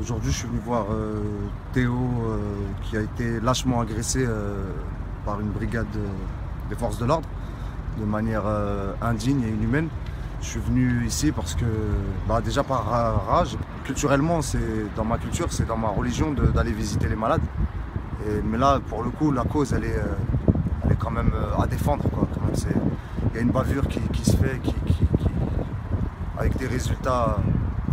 Aujourd'hui, je suis venu voir Théo qui a été lâchement agressé par une brigade des forces de l'ordre de manière indigne et inhumaine. Je suis venu ici parce que, déjà par rage, culturellement, c'est dans ma culture, c'est dans ma religion d'aller visiter les malades. Mais là, pour le coup, la cause, elle est quand même à défendre, quoi. Il y a une bavure qui se fait, avec des résultats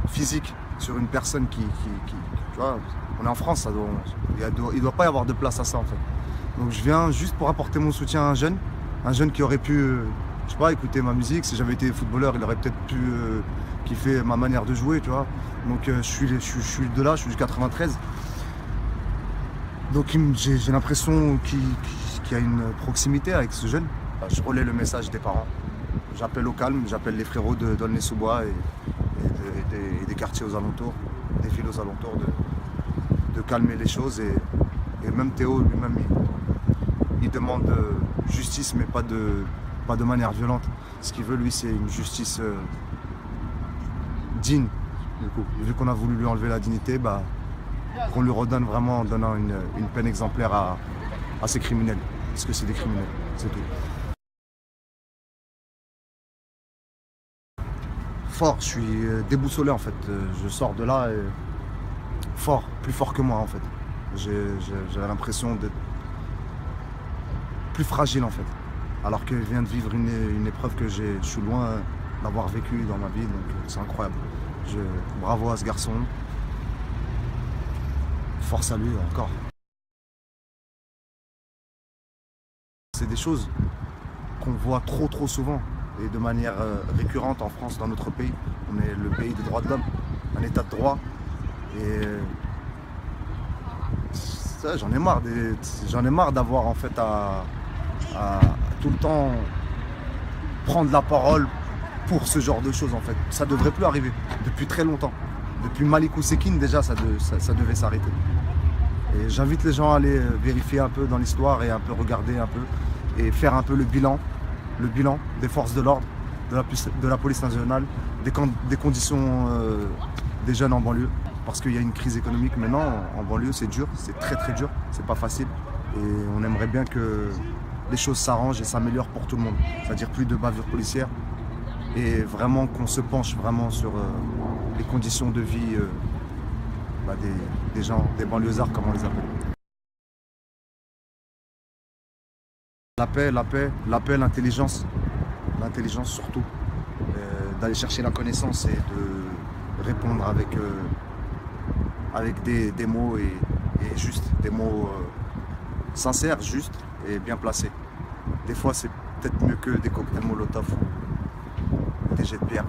physiques sur une personne qui tu vois, on est en France, il doit pas y avoir de place à ça en fait. Donc je viens juste pour apporter mon soutien à un jeune qui aurait pu, je sais pas, écouter ma musique. Si j'avais été footballeur, il aurait peut-être pu kiffer ma manière de jouer, tu vois. Donc je suis de là, je suis du 93. Donc j'ai l'impression qu'il y a une proximité avec ce jeune. Je relais le message des parents. J'appelle au calme, j'appelle les frérots de D'aulnay-sous-Bois et des quartiers aux alentours, des villes aux alentours, de calmer les choses. Et même Théo lui-même, il demande justice, mais pas de manière violente. Ce qu'il veut, lui, c'est une justice digne. Du coup, vu qu'on a voulu lui enlever la dignité, qu'on lui redonne vraiment en donnant une peine exemplaire à ces criminels. Parce que c'est des criminels, c'est tout. Fort, je suis déboussolé en fait. Je sors de là fort, plus fort que moi en fait. J'ai l'impression d'être plus fragile en fait. Alors que je viens de vivre une épreuve que je suis loin d'avoir vécu dans ma vie, donc c'est incroyable. Bravo à ce garçon. Force à lui encore. C'est des choses qu'on voit trop souvent et de manière récurrente en France, dans notre pays. On est le pays des droits de l'homme, un état de droit. Et ça, j'en ai marre d'avoir en fait à tout le temps prendre la parole pour ce genre de choses en fait. Ça devrait plus arriver depuis très longtemps. Depuis Malik Oussekine déjà ça devait s'arrêter. Et j'invite les gens à aller vérifier un peu dans l'histoire et un peu regarder un peu et faire un peu le bilan des forces de l'ordre, de la police nationale, des conditions des jeunes en banlieue. Parce qu'il y a une crise économique maintenant en banlieue, c'est dur, c'est très dur, c'est pas facile. Et on aimerait bien que les choses s'arrangent et s'améliorent pour tout le monde. C'est-à-dire plus de bavures policières et vraiment qu'on se penche vraiment sur les conditions de vie des gens, des banlieusards comme on les appelle. La paix, l'intelligence surtout. D'aller chercher la connaissance et de répondre avec des mots et juste, des mots sincères, justes et bien placés. Des fois c'est peut-être mieux que des cocktails Molotov ou des jets de pierre.